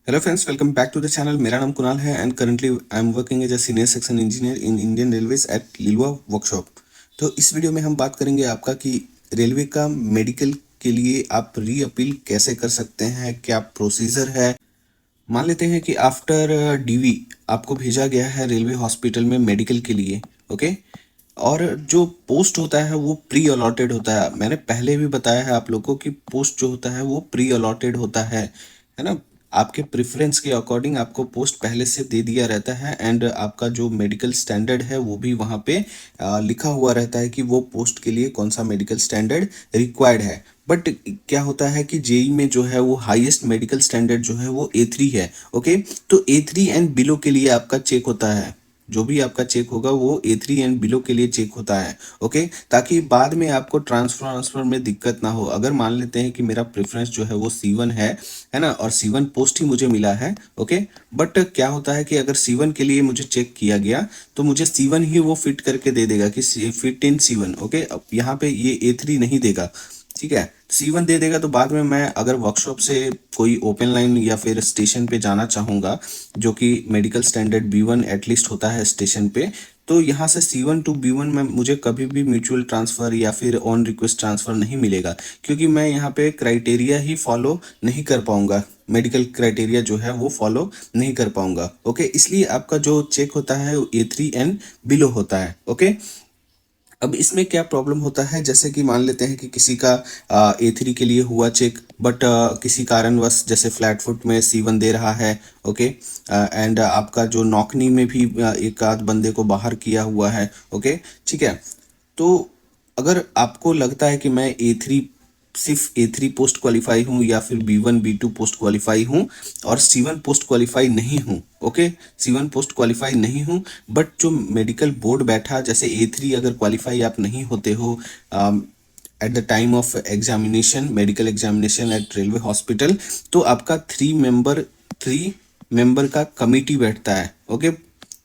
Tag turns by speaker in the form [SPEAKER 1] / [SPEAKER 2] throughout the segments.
[SPEAKER 1] Hello friends, welcome back to the channel. मेरा नाम कुणाल है and currently I am working as a senior section engineer in Indian Railways at Liluah workshop. तो इस video में हम बात करेंगे आपका कि रेलवे का मेडिकल के लिए आप री अपील कैसे कर सकते हैं, क्या प्रोसीजर है। मान लेते हैं कि आफ्टर डीवी आपको भेजा गया है रेलवे हॉस्पिटल में मेडिकल के लिए। ओके। और जो पोस्ट होता है वो प्री अलॉटेड होता है। मैंने पहले भी बताया है आप लोगों को कि पोस्ट जो होता है वो प्री अलॉटेड होता है ना। आपके प्रेफरेंस के अकॉर्डिंग आपको पोस्ट पहले से दे दिया रहता है एंड आपका जो मेडिकल स्टैंडर्ड है वो भी वहाँ पे लिखा हुआ रहता है कि वो पोस्ट के लिए कौन सा मेडिकल स्टैंडर्ड रिक्वायर्ड है। बट क्या होता है कि जेई में जो है वो हाईएस्ट मेडिकल स्टैंडर्ड जो है वो A3 है। ओके। तो A3 एंड बिलो के लिए आपका चेक होता है। जो भी आपका चेक होगा वो A3 एंड बिलो के लिए चेक होता है। ओके। ताकि बाद में आपको ट्रांसफर में दिक्कत ना हो। अगर मान लेते हैं कि मेरा प्रेफरेंस जो है वो C1 है ना, और C1 पोस्ट ही मुझे मिला है। ओके। बट क्या होता है कि अगर C1 के लिए मुझे चेक किया गया तो मुझे C1 ही वो फिट करके दे देगा कि फिट इन C1। ओके। अब यहाँ पे ये A3 नहीं देगा। ठीक है। C1 दे देगा तो बाद में मैं अगर वर्कशॉप से कोई ओपन लाइन या फिर स्टेशन पे जाना चाहूँगा, जो कि मेडिकल स्टैंडर्ड B1 एटलीस्ट होता है स्टेशन पे, तो यहाँ से C1 टू B1 में मुझे कभी भी म्यूचुअल ट्रांसफ़र या फिर ऑन रिक्वेस्ट ट्रांसफ़र नहीं मिलेगा, क्योंकि मैं यहाँ पे क्राइटेरिया ही फॉलो नहीं कर पाऊंगा। मेडिकल क्राइटेरिया जो है वो फॉलो नहीं कर पाऊंगा। ओके। इसलिए आपका जो चेक होता है वो A3 एंड बिलो होता है। ओके। अब इसमें क्या प्रॉब्लम होता है, जैसे कि मान लेते हैं कि किसी का A3 के लिए हुआ चेक, बट किसी कारणवश जैसे फ्लैट फुट में C1 दे रहा है। ओके। एंड आपका जो नौकनी में भी एक आध बंदे को बाहर किया हुआ है। ओके। ठीक है। तो अगर आपको लगता है कि मैं A3 सिर्फ A3 पोस्ट क्वालिफाई हूँ या फिर B1 B2 पोस्ट क्वालिफाई हूँ और C1 पोस्ट क्वालिफाई नहीं हूँ। ओके। C1 पोस्ट क्वालिफाई नहीं हूँ, बट जो मेडिकल बोर्ड बैठा, जैसे A3 अगर क्वालिफाई आप नहीं होते हो eight the time of examination, medical examination eight railway hospital, तो आपका थ्री मेंबर का कमिटी बैठता है। ओके।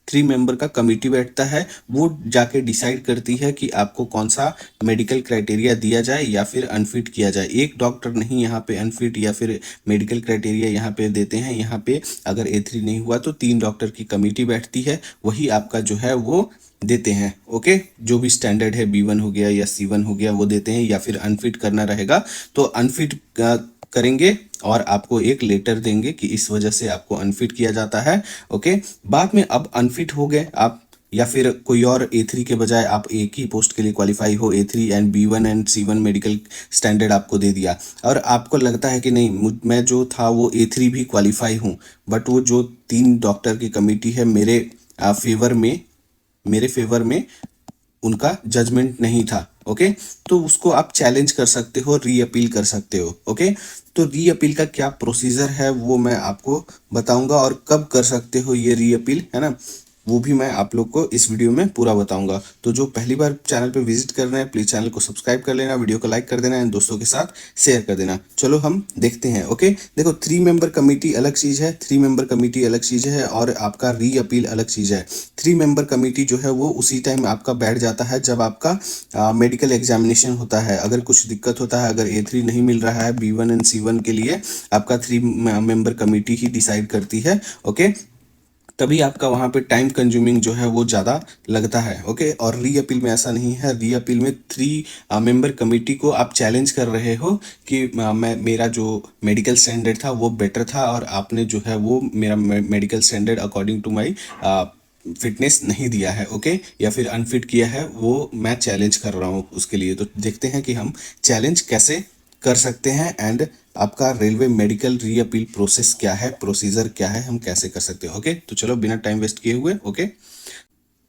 [SPEAKER 1] 3 मेंबर का कमिटी बैठता है। वो जाके डिसाइड करती है कि आपको कौन सा मेडिकल क्राइटेरिया दिया जाए या फिर अनफिट किया जाए। एक डॉक्टर नहीं यहाँ पे अनफिट या फिर मेडिकल क्राइटेरिया यहाँ पे देते हैं। यहाँ पे अगर A3 नहीं हुआ तो 3 डॉक्टर की कमिटी बैठती है, वही आपका जो है वो देते हैं। ओके। जो भी स्टैंडर्ड है B1 हो गया या C1 हो गया वो देते हैं, या फिर अनफिट करना रहेगा तो अनफिट करेंगे और आपको एक लेटर देंगे कि इस वजह से आपको अनफिट किया जाता है। ओके। बाद में अब अनफिट हो गए आप, या फिर कोई और A3 के बजाय आप एक ही पोस्ट के लिए क्वालिफाई हो, A3 and B1 and C1 medical standard आपको दे दिया, और आपको लगता है कि नहीं मैं जो था वो A3 भी क्वालिफाई हूँ, बट वो जो 3 डॉक्टर की कमिटी है मेरे फेवर में उनका जजमेंट नहीं था। ओके। तो उसको आप चैलेंज कर सकते हो, री अपील कर सकते हो। ओके। तो री अपील का क्या प्रोसीजर है वो मैं आपको बताऊंगा, और कब कर सकते हो ये री अपील, है ना, वो भी मैं आप लोग को इस वीडियो में पूरा बताऊंगा। तो जो पहली बार चैनल पे विजिट कर रहे हैं प्लीज चैनल को सब्सक्राइब कर लेना, वीडियो को लाइक कर देना एंड दोस्तों के साथ शेयर कर देना। चलो हम देखते हैं। ओके। देखो, 3 मेंबर कमेटी अलग चीज है, 3 मेंबर कमेटी अलग चीज है, और आपका री अपील अलग चीज है। 3 मेंबर कमेटी जो है वो उसी टाइम आपका बैठ जाता है जब आपका मेडिकल एग्जामिनेशन होता है। अगर कुछ दिक्कत होता है, अगर A3 नहीं मिल रहा है B1 एंड C1 के लिए, आपका 3 मेंबर कमेटी ही डिसाइड करती है। ओके। तभी आपका वहाँ पे टाइम कंज्यूमिंग जो है वो ज़्यादा लगता है। ओके। और री अपील में ऐसा नहीं है। री अपील में 3 मेंबर कमेटी को आप चैलेंज कर रहे हो कि मेरा जो मेडिकल स्टैंडर्ड था वो बेटर था, और आपने जो है वो मेरा medical standard according to my fitness नहीं दिया है। ओके। या फिर अनफिट किया है, वो मैं चैलेंज कर रहा हूँ उसके लिए। तो देखते हैं कि हम चैलेंज कैसे कर सकते हैं, एंड आपका रेलवे मेडिकल री अपील प्रोसेस क्या है, प्रोसीजर क्या है, हम कैसे कर सकते हैं। ओके। तो चलो बिना टाइम वेस्ट किए हुए। ओके।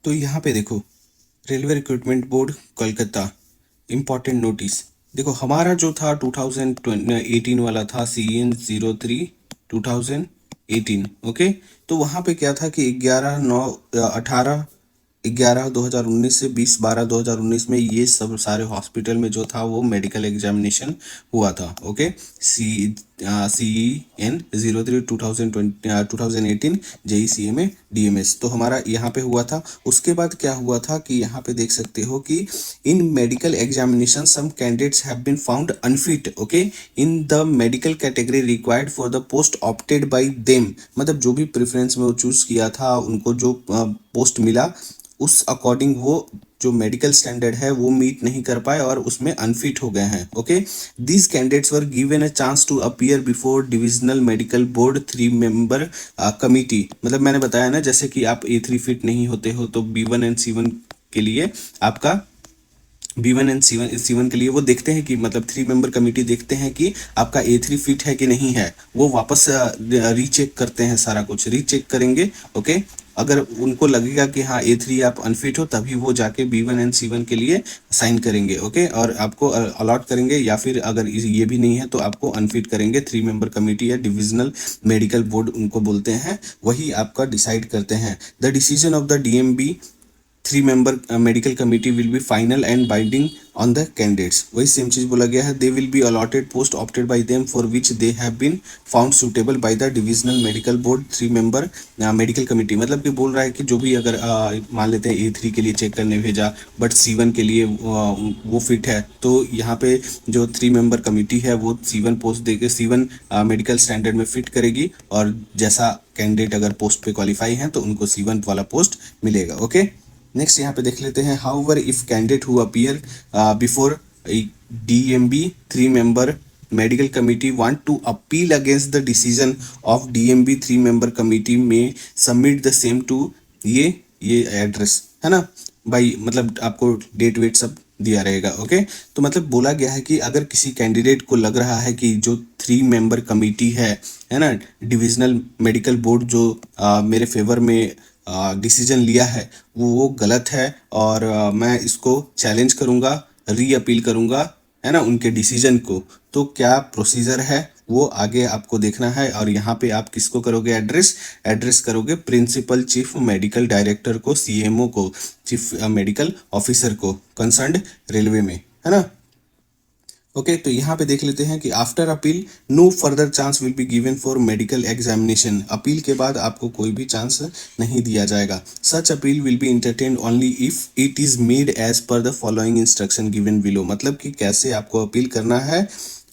[SPEAKER 1] तो यहाँ पे देखो, railway recruitment board Kolkata, important notice. देखो हमारा जो था 2018 वाला था CN03/2018। ओके। तो वहाँ पे क्या था कि 11/9/18 11/2019 से 20/12/2019 में ये सब सारे हॉस्पिटल में जो था वो मेडिकल एग्जामिनेशन हुआ था। ओके, CEN 03/2018 JECMA DMS, तो हमारा यहाँ पे हुआ था। उसके बाद क्या हुआ था कि यहाँ पे देख सकते हो कि in medical examination some candidates have been found unfit, okay, in the medical category required for the post opted by them, मतलब जो भी प्रेफरेंस में वो चूज किया था, उनको जो पोस्ट मिला उस अकॉर्डिंग वो जो मेडिकल स्टैंडर्ड है वो मीट नहीं कर पाए और उसमें अनफिट हो गए हैं। Okay, these candidates were given a chance to appear before divisional medical board 3 member committee, मतलब मैंने बताया ना, जैसे कि आप A3 फिट नहीं होते हो तो B1 एंड C1 के लिए आपका B1 एंड C1 के लिए वो देखते हैं कि मतलब 3 मेंबर कमेटी देखते हैं कि आपका A3 फिट है कि नहीं है, वो वापस रीचेक करते हैं, सारा कुछ रीचेक करेंगे। ओके, अगर उनको लगेगा कि हाँ A3 आप अनफिट हो, तभी वो जाके B1 एंड C1 के लिए साइन करेंगे। ओके, और आपको अलॉट करेंगे, या फिर अगर ये भी नहीं है तो आपको अनफिट करेंगे। 3 मेंबर कमेटी या डिविजनल मेडिकल बोर्ड उनको बोलते हैं, वही आपका डिसाइड करते हैं। The decision of the DMB 3 member medical committee will be final and binding on the candidates, वही सेम चीज बोला गया है। They will be allotted post opted by them for which they have been found suitable by the divisional medical board 3 member medical committee, मतलब कि बोल रहा है कि जो भी अगर मान लेते हैं A3 के लिए चेक करने भेजा बट C1 के लिए वो फिट है, तो यहाँ पे जो 3 मेंबर कमिटी है वो C1 पोस्ट देके C1 मेडिकल स्टैंडर्ड में फिट करेगी, और जैसा कैंडिडेट अगर पोस्ट पे क्वालिफाई है तो उनको C1 वाला पोस्ट मिलेगा। ओके, नेक्स्ट यहाँ पे देख लेते हैं। However if candidate who appear before DMB 3 member medical committee want to appeal against the decision of DMB 3 member committee में सबमिट द सेम टू ये एड्रेस है ना भाई, मतलब आपको डेट वेट सब दिया रहेगा। ओके, तो मतलब बोला गया है कि अगर किसी कैंडिडेट को लग रहा है कि जो 3 मेंबर कमिटी है ना, डिविजनल मेडिकल बोर्ड जो मेरे फेवर में डिसीजन लिया है वो गलत है, और मैं इसको चैलेंज करूंगा, री अपील करूंगा, है ना, उनके डिसीजन को, तो क्या प्रोसीजर है वो आगे आपको देखना है। और यहाँ पे आप किसको करोगे एड्रेस करोगे प्रिंसिपल चीफ मेडिकल डायरेक्टर को, CMO को, चीफ मेडिकल ऑफिसर को कंसर्न्ड रेलवे में, है ना। ओके, तो यहाँ पे देख लेते हैं कि after appeal no further chance will be given for medical examination, appeal के बाद आपको कोई भी चांस नहीं दिया जाएगा। Such appeal will be entertained only if it is made as per the following instruction given below, मतलब कि कैसे आपको अपील करना है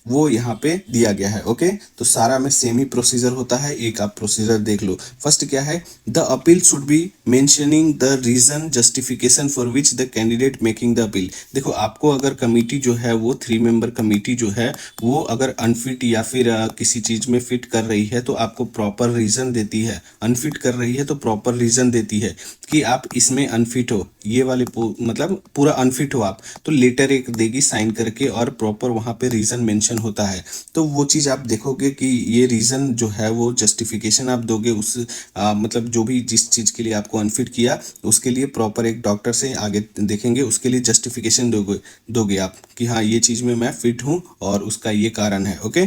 [SPEAKER 1] वो यहाँ पे दिया गया है। ओके, तो सारा में सेम ही प्रोसीजर होता है, एक आप प्रोसीजर देख लो। फर्स्ट क्या है, the appeal should be mentioning the reason justification for which the candidate making the appeal. देखो, आपको अगर कमिटी जो है वो 3 मेंबर कमिटी जो है वो अगर अनफिट या फिर किसी चीज में फिट कर रही है तो आपको प्रॉपर रीजन देती है, अनफिट कर रही है तो प्रॉपर रीजन देती है कि आप इसमें अनफिट हो, ये वाले मतलब पूरा अनफिट हो आप, तो लेटर एक देगी साइन करके और प्रॉपर वहां पे रीजन मेंशन होता है। तो वो चीज आप देखोगे कि ये रीजन जो है वो जस्टिफिकेशन आप दोगे उस मतलब जो भी जिस चीज के लिए आपको अनफिट किया उसके लिए प्रॉपर एक डॉक्टर से आगे देखेंगे, उसके लिए जस्टिफिकेशन दोगे आप कि हाँ ये चीज में मैं फिट हूँ और उसका ये कारण है। ओके,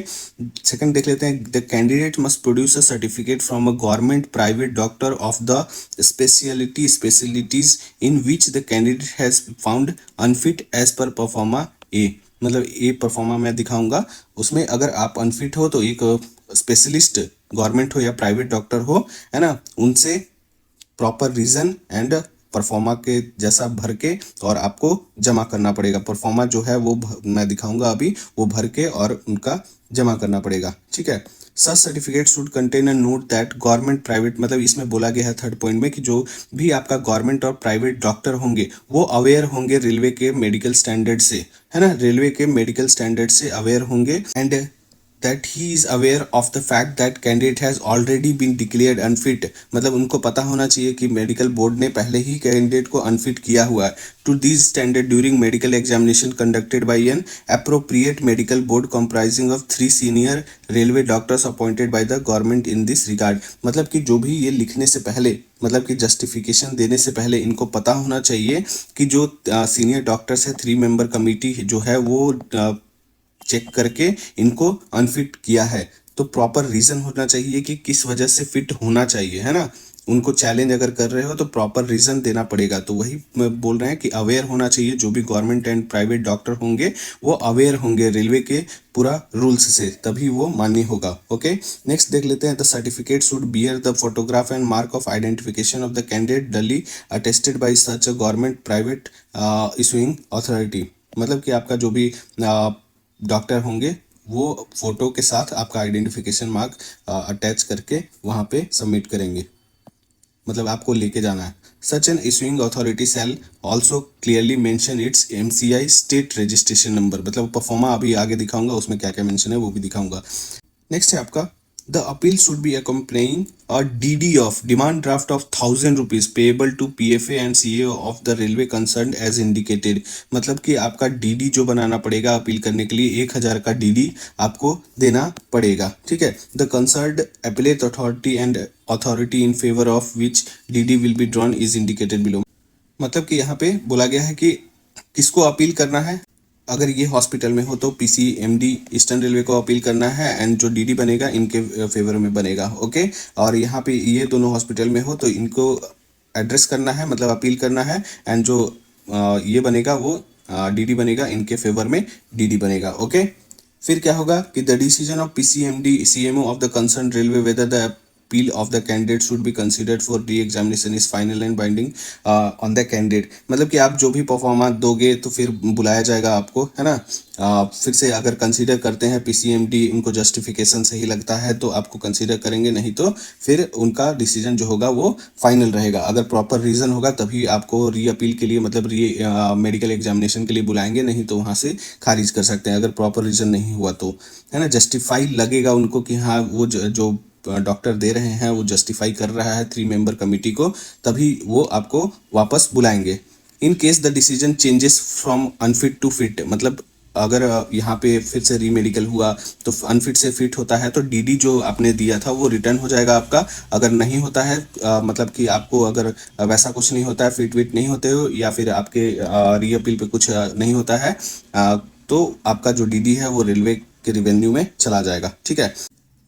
[SPEAKER 1] सेकंड देख लेते हैं। The candidate must produce a certificate from a government private doctor of the specialities in which the candidate has found unfit as per proforma A, मतलब ए परफॉर्मा मैं दिखाऊंगा, उसमें अगर आप अनफिट हो तो एक स्पेशलिस्ट गवर्नमेंट हो या प्राइवेट डॉक्टर हो, है ना, उनसे प्रॉपर रीजन एंड परफॉर्मा के जैसा भर के और आपको जमा करना पड़ेगा। परफॉर्मा जो है वो मैं दिखाऊंगा अभी, वो भर के और उनका जमा करना पड़ेगा। ठीक है, such certificate should contain a note that government private, मतलब इसमें बोला गया है थर्ड पॉइंट में कि जो भी आपका गवर्नमेंट और प्राइवेट डॉक्टर होंगे वो अवेयर होंगे रेलवे के मेडिकल स्टैंडर्ड से, है ना, रेलवे के मेडिकल स्टैंडर्ड से अवेयर होंगे, and that he is aware of the fact that candidate has already been declared unfit, मतलब उनको पता होना चाहिए कि मेडिकल बोर्ड ने पहले ही कैंडिडेट को अनफिट किया हुआ है। To this standard during medical examination conducted by an appropriate medical board comprising of 3 senior railway doctors appointed by the government in this regard, मतलब कि जो भी ये लिखने से पहले, मतलब कि जस्टिफिकेशन देने से पहले इनको पता होना चाहिए कि जो सीनियर डॉक्टर्स है 3 मेंबर कमेटी जो है वो चेक करके इनको अनफिट किया है, तो प्रॉपर रीजन होना चाहिए कि किस वजह से फिट होना चाहिए, है ना। उनको चैलेंज अगर कर रहे हो तो प्रॉपर रीजन देना पड़ेगा। तो वही बोल रहे हैं कि अवेयर होना चाहिए, जो भी गवर्नमेंट एंड प्राइवेट डॉक्टर होंगे वो अवेयर होंगे रेलवे के पूरा रूल्स से, तभी वो मान्य होगा। ओके, नेक्स्ट देख लेते हैं। The certificate should bear the photograph and mark of identification of the candidate duly attested by such a government private issuing authority. मतलब कि आपका जो भी डॉक्टर होंगे वो फोटो के साथ आपका आइडेंटिफिकेशन मार्क अटैच करके वहाँ पे सबमिट करेंगे, मतलब आपको लेके जाना है। Such an issuing authority shall also clearly mention its MCI state registration number. मतलब परफॉर्मा अभी आगे दिखाऊंगा, उसमें क्या क्या मेंशन है वो भी दिखाऊंगा। नेक्स्ट है आपका the appeal should B accompanying a DD of demand draft of 1,000 rupees payable to PFA and CA of the railway concerned as indicated। मतलब कि आपका DD जो बनाना पड़ेगा अपील करने के लिए 1,000 का DD आपको देना पड़ेगा। ठीक है, the concerned appellate authority and authority in favor of which DD will be drawn is indicated below। मतलब कि यहाँ पे बोला गया है कि किसको अपील करना है। अगर ये हॉस्पिटल में हो तो PCMD ईस्टर्न रेलवे को अपील करना है, एंड जो DD बनेगा इनके फेवर में बनेगा। ओके, और यहाँ पे ये दोनों हॉस्पिटल में हो तो इनको एड्रेस करना है, मतलब अपील करना है, एंड जो ये बनेगा वो DD बनेगा, इनके फेवर में DD बनेगा। ओके, फिर क्या होगा कि the decision of PCMD CMO of the concern railway whether the appeal of the candidate should be considered for re-examination is final and binding on the candidate। मतलब कि आप जो भी परफॉर्मेंस दोगे तो फिर बुलाया जाएगा आपको, है ना। फिर से अगर कंसीडर करते हैं PCMD, उनको जस्टिफिकेशन सही लगता है तो आपको कंसीडर करेंगे, नहीं तो फिर उनका डिसीजन जो होगा वो फाइनल रहेगा। अगर प्रॉपर रीज़न होगा तभी आपको री अपील के लिए, मतलब मेडिकल एग्जामिनेशन के लिए बुलाएंगे, नहीं तो वहाँ से खारिज कर सकते हैं अगर प्रॉपर रीज़न नहीं हुआ तो, है ना। जस्टिफाई लगेगा उनको कि हाँ वो जो डॉक्टर दे रहे हैं वो जस्टिफाई कर रहा है 3 मेंबर कमिटी को, तभी वो आपको वापस बुलाएंगे। In case the decision changes from unfit to fit, मतलब अगर यहाँ पे फिर से रीमेडिकल हुआ तो अनफिट से फिट होता है तो DD जो आपने दिया था वो रिटर्न हो जाएगा आपका। अगर नहीं होता है मतलब कि आपको अगर वैसा कुछ नहीं होता है, फिट विट नहीं होते हो, या फिर आपके री अपील पे कुछ नहीं होता है, तो आपका जो DD है वो रेलवे के रिवेन्यू में चला जाएगा। ठीक है,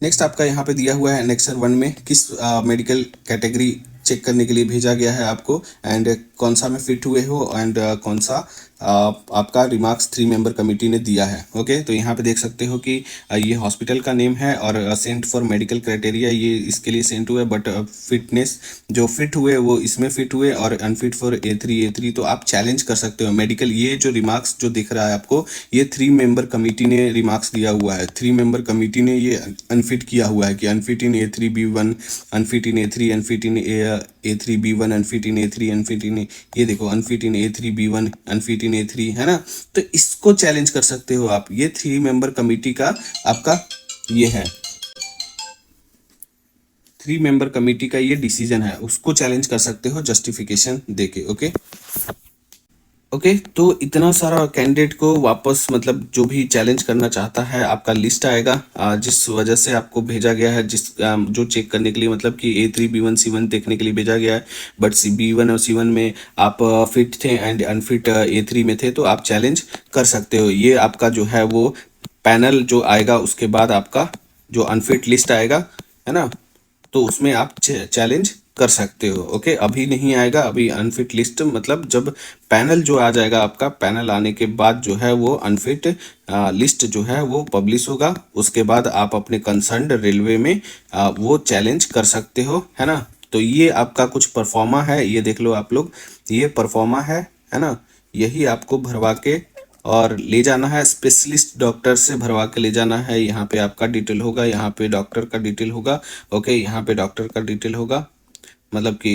[SPEAKER 1] नेक्स्ट आपका यहाँ पे दिया हुआ है एनेक्सर 1 में किस मेडिकल कैटेगरी चेक करने के लिए भेजा गया है आपको, एंड कौन सा में फिट हुए हो, एंड कौन सा आपका रिमार्क्स 3 मेंबर कमेटी ने दिया है। ओके, तो यहाँ पे देख सकते हो कि ये हॉस्पिटल का नेम है और सेंट फॉर मेडिकल क्राइटेरिया ये इसके लिए सेंट हुए, बट फिटनेस जो फिट हुए वो इसमें फिट हुए, और अनफिट फॉर A3 तो आप चैलेंज कर सकते हो मेडिकल। ये जो रिमार्क्स जो दिख रहा है आपको, ये 3 मेंबर कमेटी ने रिमार्क्स दिया हुआ है। 3 मेंबर कमेटी ने ये अनफिट किया हुआ है कि अनफिट इन A3B1, अनफिट इन A3, अनफिट इन A3B1, अनफिट इन A3, अनफिट इन ये देखो अनफिट इन A3B1, अनफिट इन A3, है ना। तो इसको चैलेंज कर सकते हो आप। ये 3 मेंबर कमेटी का आपका ये है, 3 मेंबर कमेटी का ये डिसीजन है, उसको चैलेंज कर सकते हो जस्टिफिकेशन देके। ओके ओके, तो इतना सारा कैंडिडेट को वापस, मतलब जो भी चैलेंज करना चाहता है आपका लिस्ट आएगा, जिस वजह से आपको भेजा गया है, जो चेक करने के लिए, मतलब कि A3B1 C1 देखने के लिए भेजा गया है, बट B1 और C1 में आप फिट थे एंड अनफिट A3 में थे, तो आप चैलेंज कर सकते हो। ये आपका जो है वो पैनल जो आएगा उसके बाद आपका जो अनफिट लिस्ट आएगा, है ना, तो उसमें आप चैलेंज कर सकते हो। ओके, अभी नहीं आएगा, अभी अनफिट लिस्ट, मतलब जब पैनल जो आ जाएगा आपका, पैनल आने के बाद जो है वो अनफिट लिस्ट जो है वो पब्लिश होगा, उसके बाद आप अपने कंसर्न्ड रेलवे में वो चैलेंज कर सकते हो, है ना। तो ये आपका कुछ परफॉर्मा है, ये देख लो आप लोग, ये परफॉर्मा है ना। यही आपको भरवा के और ले जाना है, स्पेशलिस्ट डॉक्टर से भरवा के ले जाना है। यहाँ पे आपका डिटेल होगा, यहाँ पे डॉक्टर का डिटेल होगा। ओके, यहाँ पे डॉक्टर का डिटेल होगा, मतलब कि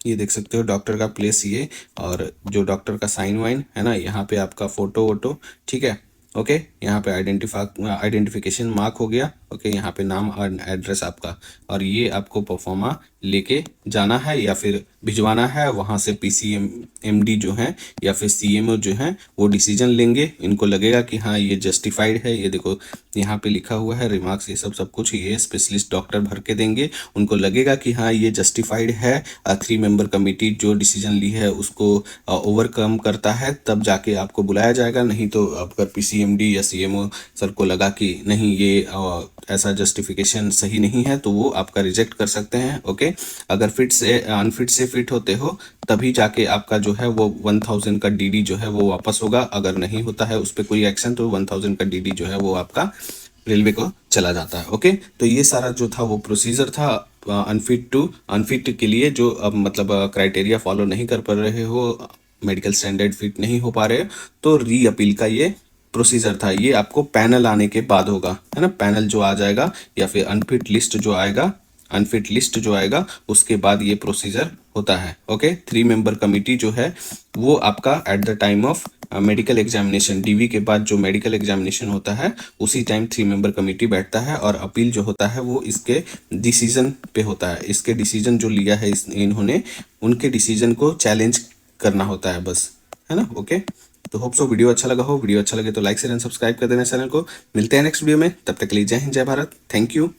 [SPEAKER 1] ये देख सकते हो डॉक्टर का प्लेस ये, और जो डॉक्टर का साइन वाइन है ना, यहाँ पे आपका फोटो वोटो। ठीक है, ओके, यहाँ पे आइडेंटिफिकेशन मार्क हो गया। ओके, यहाँ पे नाम और एड्रेस आपका, और ये आपको परफॉर्मा लेके जाना है या फिर भिजवाना है। वहाँ से PCMD जो है या फिर CMO जो है वो डिसीजन लेंगे, इनको लगेगा कि हाँ ये जस्टिफाइड है। ये देखो यहाँ पे लिखा हुआ है रिमार्क्स, ये सब कुछ ये स्पेशलिस्ट डॉक्टर भर के देंगे, उनको लगेगा कि हाँ ये जस्टिफाइड है, 3 मेंबर कमेटी जो डिसीजन ली है उसको ओवरकम करता है, तब जाके आपको बुलाया जाएगा। नहीं तो अगर PCMD या CMO सर को लगा कि नहीं ये ऐसा जस्टिफिकेशन सही नहीं है तो वो आपका रिजेक्ट कर सकते हैं। ओके, अगर फिट से अनफिट से फिट होते हो तभी जाके आपका जो है वो 1000 का डीडी जो है वो वापस होगा। अगर नहीं होता है उस पर कोई एक्शन तो 1000 का डीडी जो है वो आपका रेलवे को चला जाता है। ओके, तो ये सारा जो था वो प्रोसीजर था अनफिट के लिए, जो अब मतलब क्राइटेरिया फॉलो नहीं कर पा रहे हो, मेडिकल स्टैंडर्ड फिट नहीं हो पा रहे, तो री अपील का ये प्रोसीजर था। ये आपको पैनल आने के बाद होगा, है ना, पैनल जो आ जाएगा या फिर अनफिट लिस्ट जो आएगा, अनफिट लिस्ट जो आएगा उसके बाद ये प्रोसीजर होता है। ओके, 3 मेंबर कमिटी जो है वो आपका at the time of medical examination, DV के बाद जो मेडिकल एग्जामिनेशन होता है उसी टाइम 3 मेंबर कमिटी बैठता है, और अपील जो होता है वो इसके डिसीजन पे होता है। इसके डिसीजन जो लिया है इन्होंने, उनके डिसीजन को चैलेंज करना होता है बस, है ना। ओके, तो होप सो वीडियो अच्छा लगा हो। वीडियो अच्छा लगे तो लाइक शेयर एंड सब्सक्राइब कर देना चैनल को। मिलते हैं नेक्स्ट वीडियो में, तब तक के लिए जय हिंद जय भारत, थैंक यू।